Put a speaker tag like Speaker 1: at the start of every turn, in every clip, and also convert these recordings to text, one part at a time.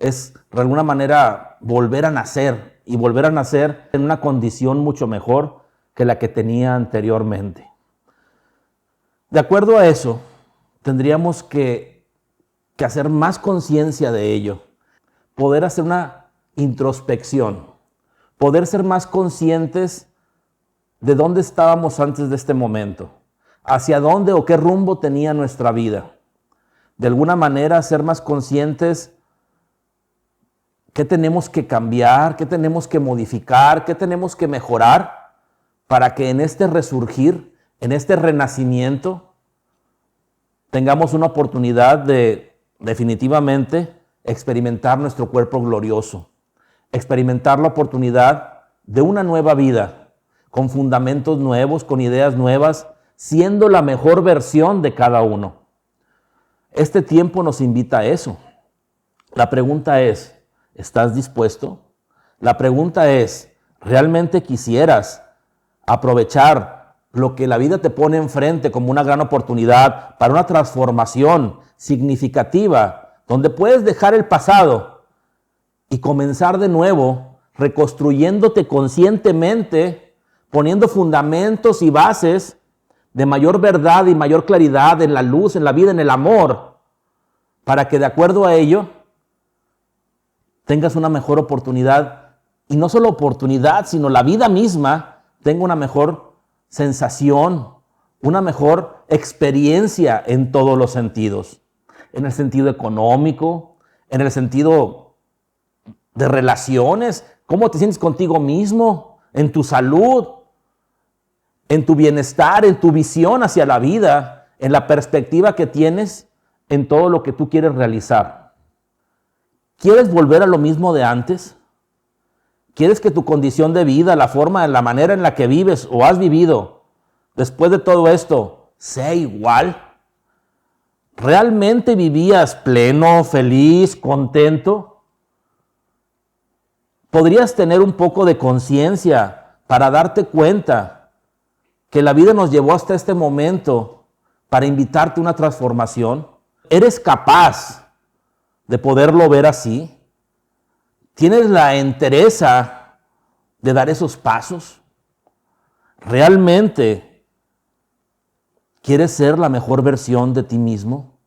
Speaker 1: es de alguna manera volver a nacer y volver a nacer en una condición mucho mejor que la que tenía anteriormente. De acuerdo a eso, tendríamos que hacer más conciencia de ello, poder hacer una introspección, poder ser más conscientes de dónde estábamos antes de este momento, hacia dónde o qué rumbo tenía nuestra vida. De alguna manera ser más conscientes qué tenemos que cambiar, qué tenemos que modificar, qué tenemos que mejorar para que en este resurgir, en este renacimiento, tengamos una oportunidad de definitivamente experimentar nuestro cuerpo glorioso, experimentar la oportunidad de una nueva vida, con fundamentos nuevos, con ideas nuevas, siendo la mejor versión de cada uno. Este tiempo nos invita a eso. La pregunta es, ¿estás dispuesto? La pregunta es, ¿realmente quisieras aprovechar lo que la vida te pone enfrente como una gran oportunidad para una transformación significativa, donde puedes dejar el pasado y comenzar de nuevo, reconstruyéndote conscientemente, poniendo fundamentos y bases de mayor verdad y mayor claridad en la luz, en la vida, en el amor, para que de acuerdo a ello tengas una mejor oportunidad, y no solo oportunidad, sino la vida misma tenga una mejor sensación, una mejor experiencia en todos los sentidos, en el sentido económico, en el sentido de relaciones, cómo te sientes contigo mismo, en tu salud, en tu bienestar, en tu visión hacia la vida, en la perspectiva que tienes en todo lo que tú quieres realizar. ¿Quieres volver a lo mismo de antes? ¿Quieres que tu condición de vida, la forma, la manera en la que vives o has vivido después de todo esto sea igual? ¿Realmente vivías pleno, feliz, contento? ¿Podrías tener un poco de conciencia para darte cuenta que la vida nos llevó hasta este momento para invitarte a una transformación? ¿Eres capaz de poderlo ver así? ¿Tienes la entereza de dar esos pasos? ¿Realmente quieres ser la mejor versión de ti mismo?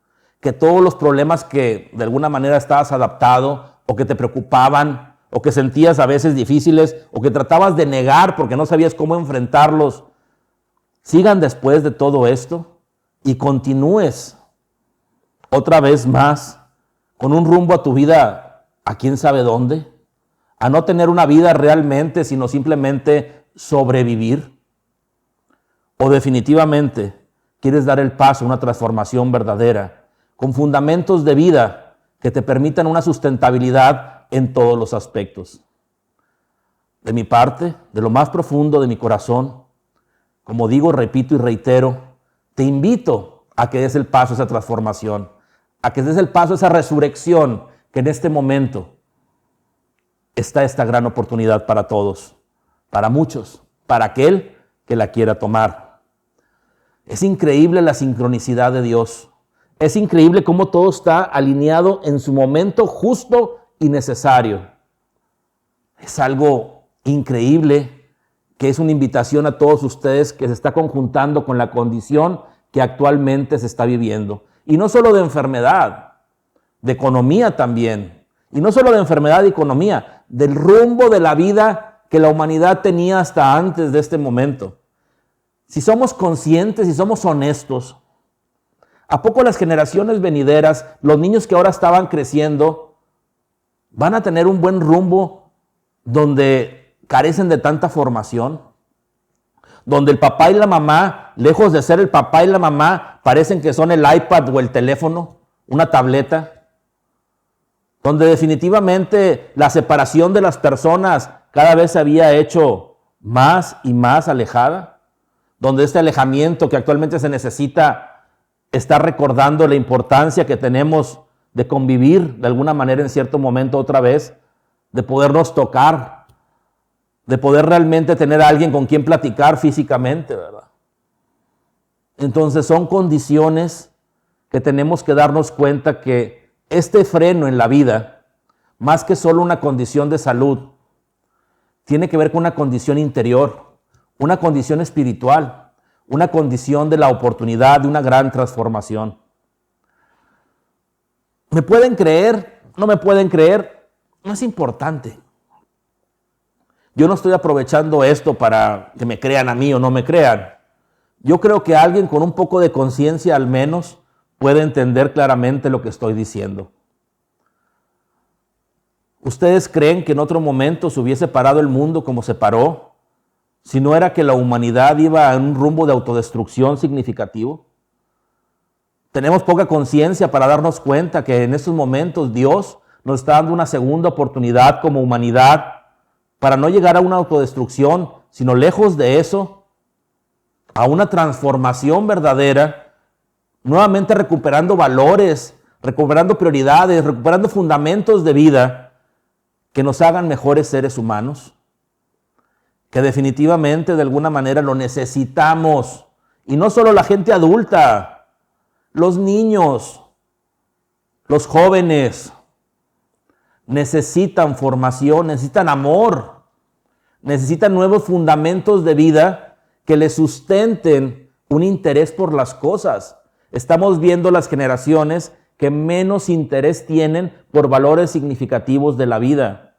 Speaker 1: Que todos los problemas que de alguna manera estabas adaptado o que te preocupaban o que sentías a veces difíciles o que tratabas de negar porque no sabías cómo enfrentarlos, sigan después de todo esto y continúes otra vez más con un rumbo a tu vida a quién sabe dónde, a no tener una vida realmente, sino simplemente sobrevivir. O definitivamente quieres dar el paso a una transformación verdadera, con fundamentos de vida que te permitan una sustentabilidad en todos los aspectos. De mi parte, de lo más profundo de mi corazón, como digo, repito y reitero, te invito a que des el paso a esa transformación, a que des el paso a esa resurrección, que en este momento está esta gran oportunidad para todos, para muchos, para aquel que la quiera tomar. Es increíble la sincronicidad de Dios. Es increíble cómo todo está alineado en su momento justo y necesario. Es algo increíble, que es una invitación a todos ustedes que se está conjuntando con la condición que actualmente se está viviendo. Y no solo de enfermedad, de economía también. Y no solo de enfermedad y economía, del rumbo de la vida que la humanidad tenía hasta antes de este momento. Si somos conscientes y somos honestos, ¿a poco las generaciones venideras, los niños que ahora estaban creciendo, van a tener un buen rumbo donde carecen de tanta formación? Donde el papá y la mamá, lejos de ser el papá y la mamá, parecen que son el iPad o el teléfono, una tableta. Donde definitivamente la separación de las personas cada vez se había hecho más y más alejada. Donde este alejamiento que actualmente se necesita está recordando la importancia que tenemos de convivir de alguna manera en cierto momento otra vez, de podernos tocar, de poder realmente tener a alguien con quien platicar físicamente, ¿verdad? Entonces son condiciones que tenemos que darnos cuenta que este freno en la vida más que solo una condición de salud. Tiene que ver con una condición interior, una condición espiritual, una condición de la oportunidad de una gran transformación. ¿Me pueden creer? ¿No me pueden creer? No es importante. Yo no estoy aprovechando esto para que me crean a mí o no me crean. Yo creo que alguien con un poco de conciencia al menos puede entender claramente lo que estoy diciendo. ¿Ustedes creen que en otro momento se hubiese parado el mundo como se paró, si no era que la humanidad iba en un rumbo de autodestrucción significativo? Tenemos poca conciencia para darnos cuenta que en estos momentos Dios nos está dando una segunda oportunidad como humanidad para no llegar a una autodestrucción, sino lejos de eso, a una transformación verdadera, nuevamente recuperando valores, recuperando prioridades, recuperando fundamentos de vida que nos hagan mejores seres humanos, que definitivamente de alguna manera lo necesitamos. Y no solo la gente adulta, los niños, los jóvenes, necesitan formación, necesitan amor, necesitan nuevos fundamentos de vida que les sustenten un interés por las cosas. Estamos viendo las generaciones que menos interés tienen por valores significativos de la vida.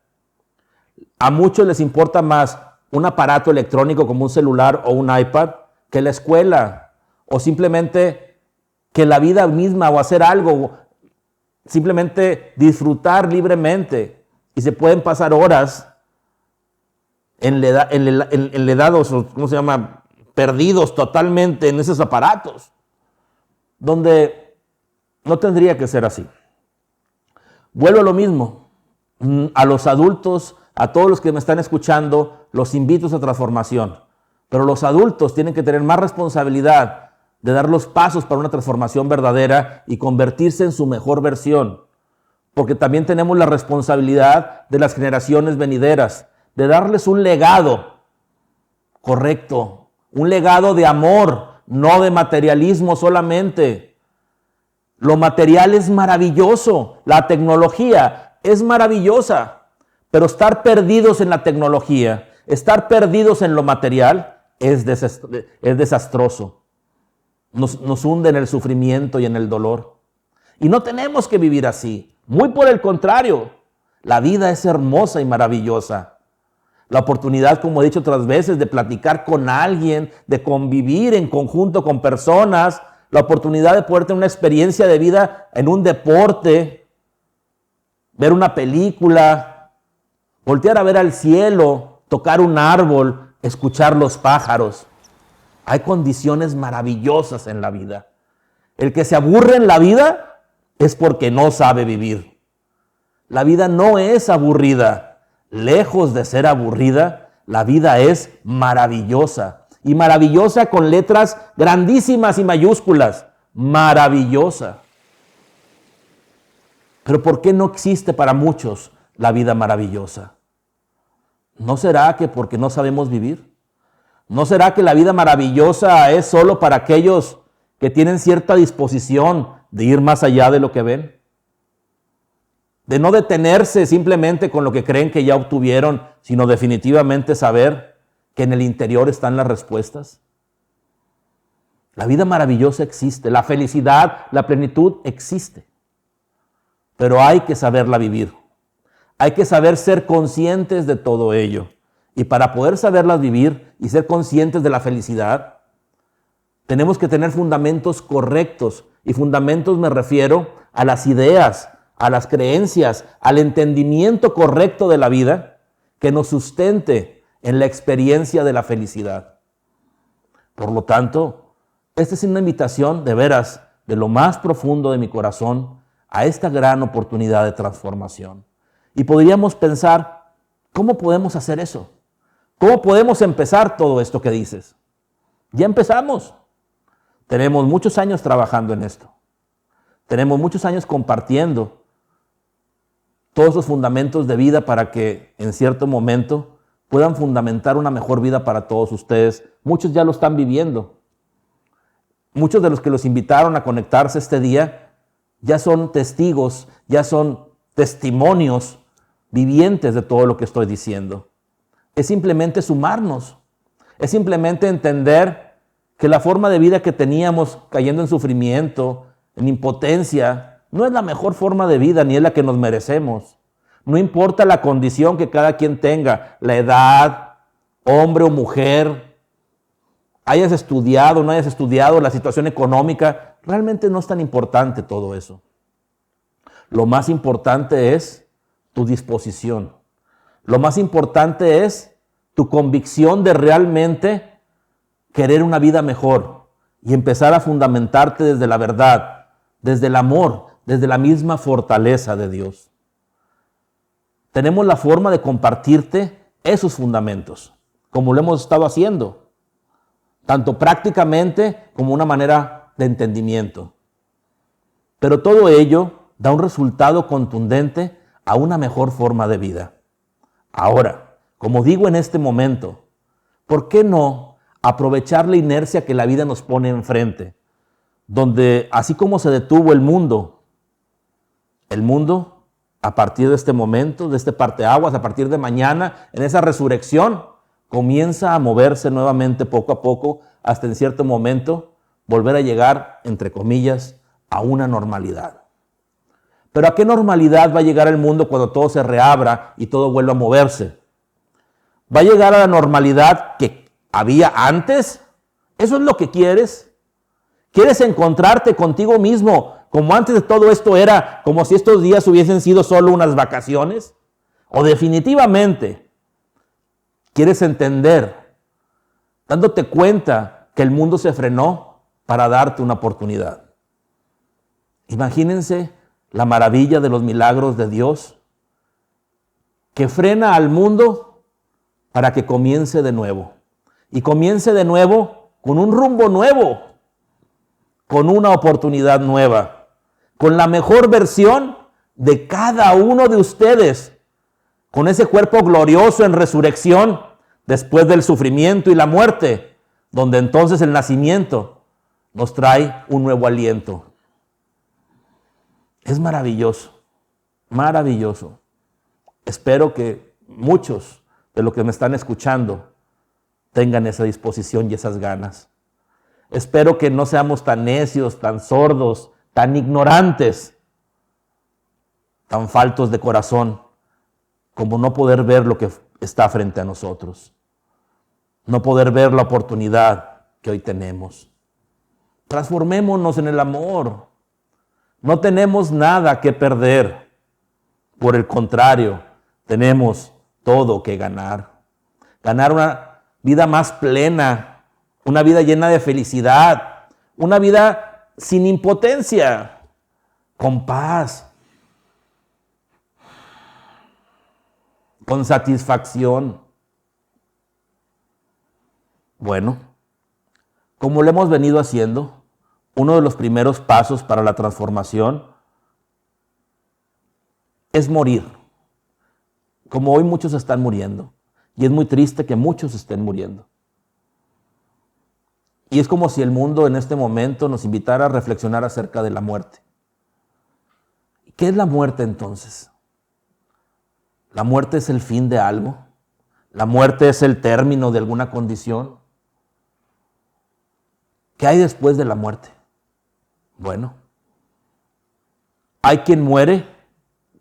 Speaker 1: A muchos les importa más un aparato electrónico como un celular o un iPad que la escuela, o simplemente que la vida misma, o hacer algo, simplemente disfrutar libremente. Y se pueden pasar horas enledados, ¿cómo se llama? Perdidos totalmente en esos aparatos, donde no tendría que ser así. Vuelvo a lo mismo. A los adultos, a todos los que me están escuchando, los invito a esa transformación. Pero los adultos tienen que tener más responsabilidad de dar los pasos para una transformación verdadera y convertirse en su mejor versión. Porque también tenemos la responsabilidad de las generaciones venideras, de darles un legado correcto, un legado de amor, no de materialismo solamente. Lo material es maravilloso, la tecnología es maravillosa, pero estar perdidos en la tecnología, estar perdidos en lo material es desastroso. Nos hunde en el sufrimiento y en el dolor. Y no tenemos que vivir así. Muy por el contrario, la vida es hermosa y maravillosa. La oportunidad, como he dicho otras veces, de platicar con alguien, de convivir en conjunto con personas, la oportunidad de poder tener una experiencia de vida en un deporte, ver una película, voltear a ver al cielo, tocar un árbol, escuchar los pájaros. Hay condiciones maravillosas en la vida. El que se aburre en la vida es porque no sabe vivir. La vida no es aburrida. Lejos de ser aburrida, la vida es maravillosa. Y maravillosa con letras grandísimas y mayúsculas. Maravillosa. Pero ¿por qué no existe para muchos la vida maravillosa? ¿No será que porque no sabemos vivir? ¿No será que la vida maravillosa es solo para aquellos que tienen cierta disposición de ir más allá de lo que ven? De no detenerse simplemente con lo que creen que ya obtuvieron, sino definitivamente saber que en el interior están las respuestas. La vida maravillosa existe, la felicidad, la plenitud existe, pero hay que saberla vivir. Hay que saber ser conscientes de todo ello. Y para poder saberlas vivir y ser conscientes de la felicidad, tenemos que tener fundamentos correctos. Y fundamentos me refiero a las ideas, a las creencias, al entendimiento correcto de la vida que nos sustente en la experiencia de la felicidad. Por lo tanto, esta es una invitación de veras, de lo más profundo de mi corazón, a esta gran oportunidad de transformación. Y podríamos pensar, ¿cómo podemos hacer eso? ¿Cómo podemos empezar todo esto que dices? Ya empezamos. Tenemos muchos años trabajando en esto. Tenemos muchos años compartiendo todos los fundamentos de vida para que en cierto momento puedan fundamentar una mejor vida para todos ustedes. Muchos ya lo están viviendo. Muchos de los que los invitaron a conectarse este día ya son testigos, ya son testimonios vivientes de todo lo que estoy diciendo. Es simplemente sumarnos. Es simplemente entender que la forma de vida que teníamos, cayendo en sufrimiento, en impotencia, no es la mejor forma de vida ni es la que nos merecemos. No importa la condición que cada quien tenga, la edad, hombre o mujer, hayas estudiado o no hayas estudiado, la situación económica, realmente no es tan importante todo eso. Lo más importante es tu disposición. Lo más importante es tu convicción de realmente querer una vida mejor y empezar a fundamentarte desde la verdad, desde el amor, desde la misma fortaleza de Dios. Tenemos la forma de compartirte esos fundamentos, como lo hemos estado haciendo, tanto prácticamente como una manera de entendimiento. Pero todo ello da un resultado contundente a una mejor forma de vida. Ahora, como digo en este momento, ¿por qué no aprovechar la inercia que la vida nos pone enfrente? Donde así como se detuvo el mundo a partir de este momento, de este parteaguas, a partir de mañana, en esa resurrección, comienza a moverse nuevamente poco a poco, hasta en cierto momento volver a llegar, entre comillas, a una normalidad. Pero ¿a qué normalidad va a llegar el mundo cuando todo se reabra y todo vuelva a moverse? ¿Va a llegar a la normalidad que había antes? ¿Eso es lo que quieres? ¿Quieres encontrarte contigo mismo como antes de todo esto era, como si estos días hubiesen sido solo unas vacaciones? ¿O definitivamente quieres entender, dándote cuenta que el mundo se frenó para darte una oportunidad? Imagínense la maravilla de los milagros de Dios, que frena al mundo para que comience de nuevo. Y comience de nuevo con un rumbo nuevo, con una oportunidad nueva, con la mejor versión de cada uno de ustedes, con ese cuerpo glorioso en resurrección después del sufrimiento y la muerte, donde entonces el nacimiento nos trae un nuevo aliento. Es maravilloso, maravilloso. Espero que muchos de los que me están escuchando tengan esa disposición y esas ganas. Espero que no seamos tan necios, tan sordos, tan ignorantes, tan faltos de corazón, como no poder ver lo que está frente a nosotros. No poder ver la oportunidad que hoy tenemos. Transformémonos en el amor. No tenemos nada que perder. Por el contrario, tenemos todo que ganar. Ganar una vida más plena, una vida llena de felicidad, una vida sin impotencia, con paz, con satisfacción. Bueno, como lo hemos venido haciendo, uno de los primeros pasos para la transformación es morir. Como hoy muchos están muriendo. Y es muy triste que muchos estén muriendo. Y es como si el mundo en este momento nos invitara a reflexionar acerca de la muerte. ¿Qué es la muerte entonces? ¿La muerte es el fin de algo? ¿La muerte es el término de alguna condición? ¿Qué hay después de la muerte? Bueno, hay quien muere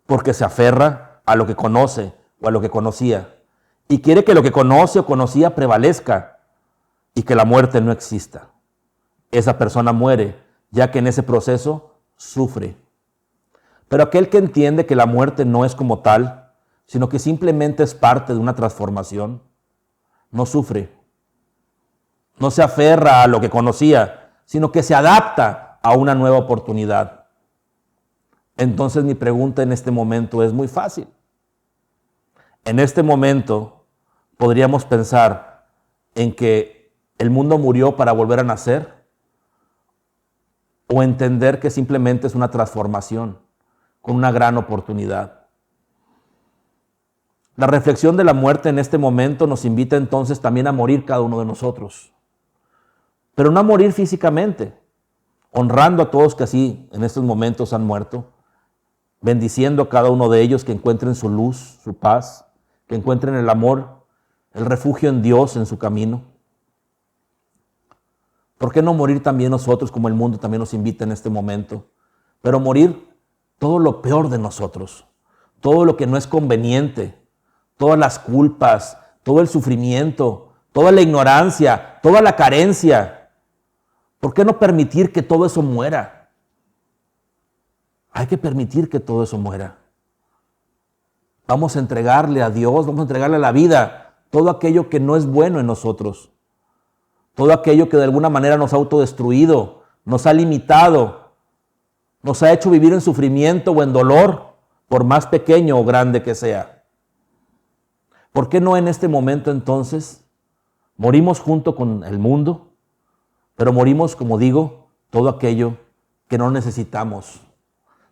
Speaker 1: porque se aferra a lo que conoce o a lo que conocía y quiere que lo que conoce o conocía prevalezca y que la muerte no exista. Esa persona muere, ya que en ese proceso sufre. Pero aquel que entiende que la muerte no es como tal, sino que simplemente es parte de una transformación, no sufre. No se aferra a lo que conocía, sino que se adapta a una nueva oportunidad. Entonces mi pregunta en este momento es muy fácil. En este momento podríamos pensar en que el mundo murió para volver a nacer o entender que simplemente es una transformación con una gran oportunidad. La reflexión de la muerte en este momento nos invita entonces también a morir cada uno de nosotros, pero no a morir físicamente, honrando a todos que así en estos momentos han muerto, bendiciendo a cada uno de ellos, que encuentren su luz, su paz, que encuentren el amor, el refugio en Dios en su camino. ¿Por qué no morir también nosotros, como el mundo también nos invita en este momento? Pero morir todo lo peor de nosotros, todo lo que no es conveniente, todas las culpas, todo el sufrimiento, toda la ignorancia, toda la carencia. ¿Por qué no permitir que todo eso muera? Hay que permitir que todo eso muera. Vamos a entregarle a Dios, vamos a entregarle a la vida todo aquello que no es bueno en nosotros. Todo aquello que de alguna manera nos ha autodestruido, nos ha limitado, nos ha hecho vivir en sufrimiento o en dolor, por más pequeño o grande que sea. ¿Por qué no en este momento entonces morimos junto con el mundo, pero morimos, como digo, todo aquello que no necesitamos?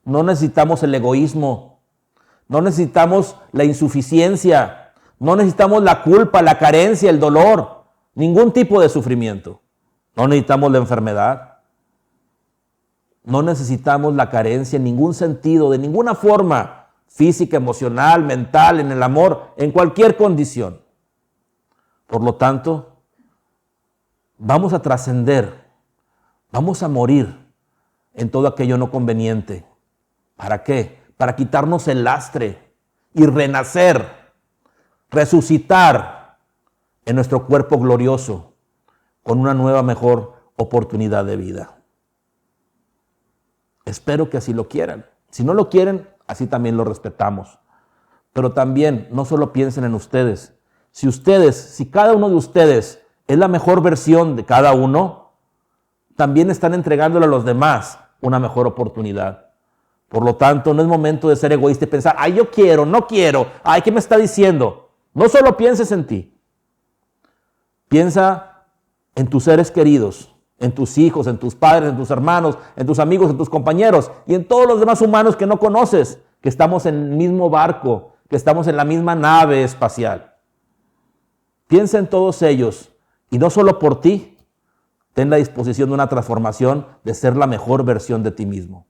Speaker 1: No necesitamos el egoísmo, no necesitamos la insuficiencia, no necesitamos la culpa, la carencia, el dolor. Ningún tipo de sufrimiento. No necesitamos la enfermedad. No necesitamos la carencia en ningún sentido, de ninguna forma, física, emocional, mental, en el amor, en cualquier condición. Por lo tanto, vamos a trascender, vamos a morir en todo aquello no conveniente. ¿Para qué? Para quitarnos el lastre y renacer, resucitar en nuestro cuerpo glorioso, con una nueva, mejor oportunidad de vida. Espero que así lo quieran. Si no lo quieren, así también lo respetamos. Pero también, no solo piensen en ustedes. Si cada uno de ustedes es la mejor versión de cada uno, también están entregándole a los demás una mejor oportunidad. Por lo tanto, no es momento de ser egoísta y pensar, ay, yo quiero, no quiero, ay, ¿qué me está diciendo? No solo pienses en ti. Piensa en tus seres queridos, en tus hijos, en tus padres, en tus hermanos, en tus amigos, en tus compañeros y en todos los demás humanos que no conoces, que estamos en el mismo barco, que estamos en la misma nave espacial. Piensa en todos ellos y no solo por ti, ten la disposición de una transformación, de ser la mejor versión de ti mismo.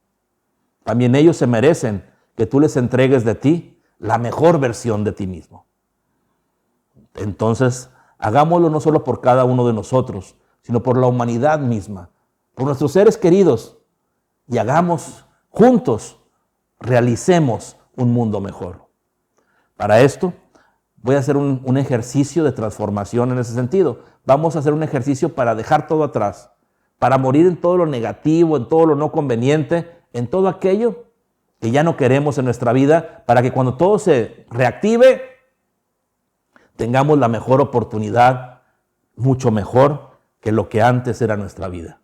Speaker 1: También ellos se merecen que tú les entregues de ti la mejor versión de ti mismo. Entonces, hagámoslo no solo por cada uno de nosotros, sino por la humanidad misma, por nuestros seres queridos, y hagamos juntos, realicemos un mundo mejor. Para esto, voy a hacer un ejercicio de transformación en ese sentido. Vamos a hacer un ejercicio para dejar todo atrás, para morir en todo lo negativo, en todo lo no conveniente, en todo aquello que ya no queremos en nuestra vida, para que cuando todo se reactive, tengamos la mejor oportunidad, mucho mejor que lo que antes era nuestra vida.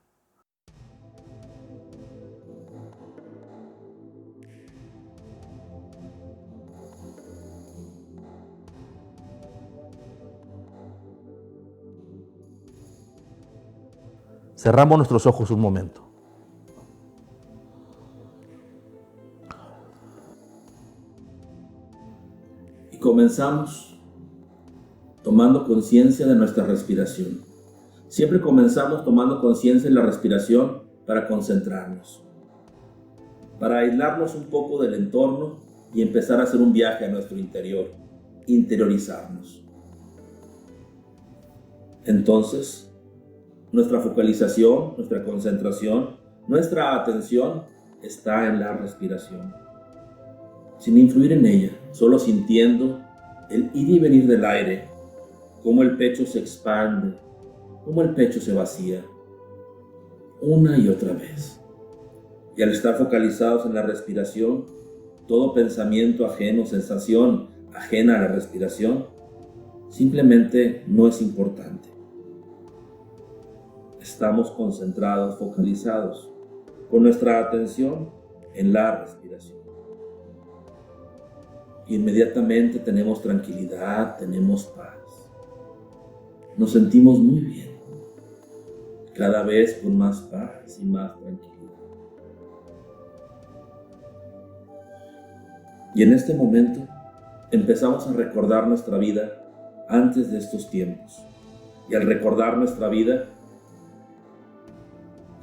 Speaker 1: Cerramos nuestros ojos un momento. Y comenzamos tomando conciencia de nuestra respiración. Siempre comenzamos tomando conciencia de la respiración para concentrarnos, para aislarnos un poco del entorno y empezar a hacer un viaje a nuestro interior, interiorizarnos. Entonces, nuestra focalización, nuestra concentración, nuestra atención está en la respiración, sin influir en ella, solo sintiendo el ir y venir del aire, cómo el pecho se expande, cómo el pecho se vacía, una y otra vez. Y al estar focalizados en la respiración, todo pensamiento ajeno, sensación ajena a la respiración, simplemente no es importante. Estamos concentrados, focalizados, con nuestra atención en la respiración. Inmediatamente tenemos tranquilidad, tenemos paz. Nos sentimos muy bien, cada vez con más paz y más tranquilidad. Y en este momento empezamos a recordar nuestra vida antes de estos tiempos. Y al recordar nuestra vida,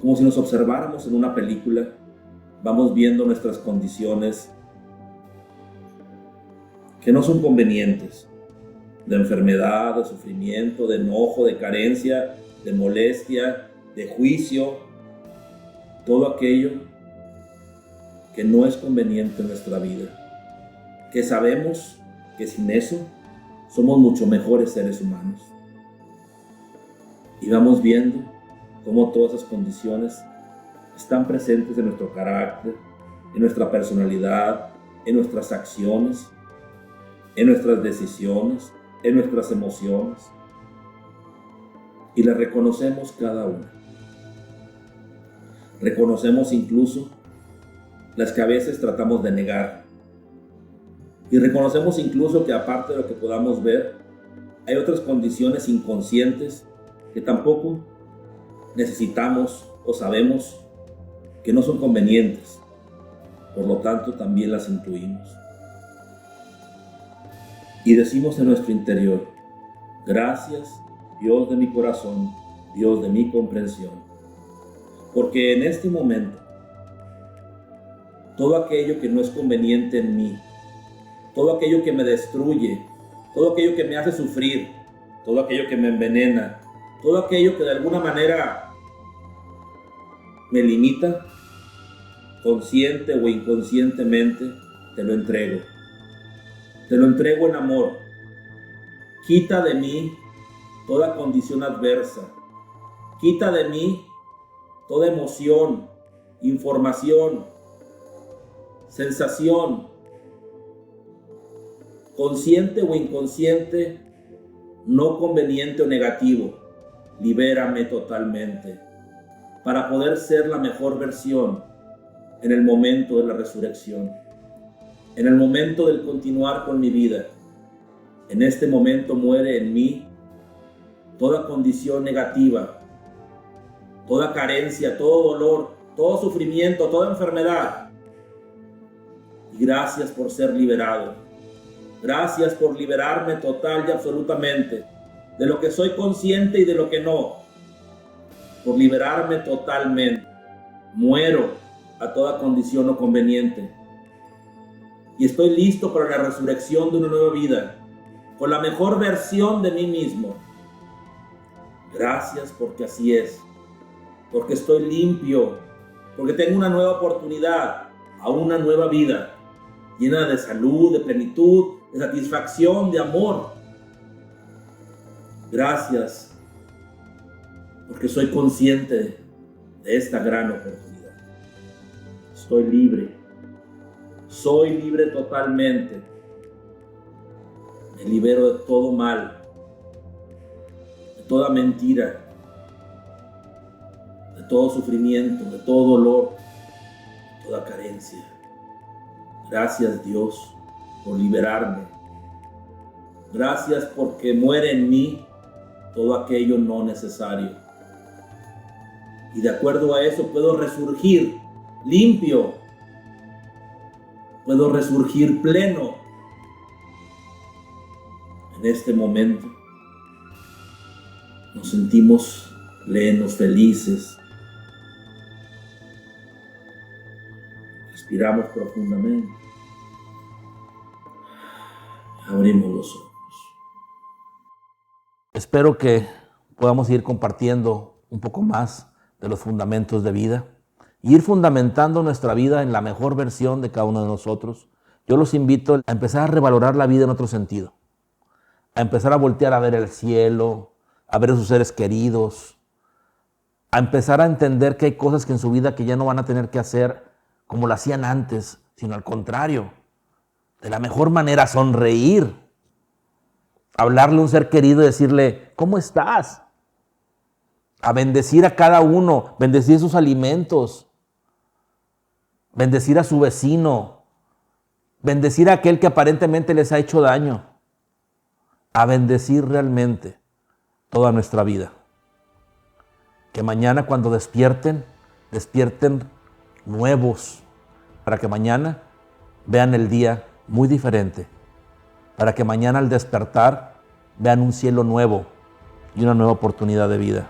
Speaker 1: como si nos observáramos en una película, vamos viendo nuestras condiciones que no son convenientes, de enfermedad, de sufrimiento, de enojo, de carencia, de molestia, de juicio, todo aquello que no es conveniente en nuestra vida, que sabemos que sin eso somos mucho mejores seres humanos. Y vamos viendo cómo todas esas condiciones están presentes en nuestro carácter, en nuestra personalidad, en nuestras acciones, en nuestras decisiones, en nuestras emociones, y las reconocemos cada una. Reconocemos incluso las que a veces tratamos de negar, y reconocemos incluso que aparte de lo que podamos ver, hay otras condiciones inconscientes que tampoco necesitamos o sabemos que no son convenientes, por lo tanto también las intuimos. Y decimos en nuestro interior: gracias, Dios de mi corazón, Dios de mi comprensión, porque en este momento todo aquello que no es conveniente en mí, todo aquello que me destruye, todo aquello que me hace sufrir, todo aquello que me envenena, todo aquello que de alguna manera me limita, consciente o inconscientemente, te lo entrego. Te lo entrego en amor. Quita de mí toda condición adversa. Quita de mí toda emoción, información, sensación, consciente o inconsciente, no conveniente o negativo. Libérame totalmente para poder ser la mejor versión en el momento de la resurrección, en el momento del continuar con mi vida. En este momento muere en mí toda condición negativa, toda carencia, todo dolor, todo sufrimiento, toda enfermedad. Y gracias por ser liberado. Gracias por liberarme total y absolutamente de lo que soy consciente y de lo que no. Por liberarme totalmente. Muero a toda condición no conveniente. Y estoy listo para la resurrección de una nueva vida, con la mejor versión de mí mismo. Gracias porque así es, porque estoy limpio, porque tengo una nueva oportunidad a una nueva vida, llena de salud, de plenitud, de satisfacción, de amor. Gracias, porque soy consciente de esta gran oportunidad. Estoy libre. Soy libre totalmente. Me libero de todo mal, de toda mentira, de todo sufrimiento, de todo dolor, de toda carencia. Gracias, Dios, por liberarme. Gracias porque muere en mí todo aquello no necesario. Y de acuerdo a eso puedo resurgir limpio. Puedo resurgir pleno. En este momento nos sentimos plenos, felices. Respiramos profundamente. Abrimos los ojos. Espero que podamos ir compartiendo un poco más de los fundamentos de vida. Ir fundamentando nuestra vida en la mejor versión de cada uno de nosotros. Yo los invito a empezar a revalorar la vida en otro sentido, a empezar a voltear a ver el cielo, a ver a sus seres queridos, a empezar a entender que hay cosas que en su vida que ya no van a tener que hacer como lo hacían antes, sino al contrario, de la mejor manera, sonreír, hablarle a un ser querido y decirle: ¿cómo estás? A bendecir a cada uno, bendecir sus alimentos, bendecir a su vecino, bendecir a aquel que aparentemente les ha hecho daño, a bendecir realmente toda nuestra vida. Que mañana cuando despierten nuevos, para que mañana vean el día muy diferente, para que mañana al despertar vean un cielo nuevo y una nueva oportunidad de vida.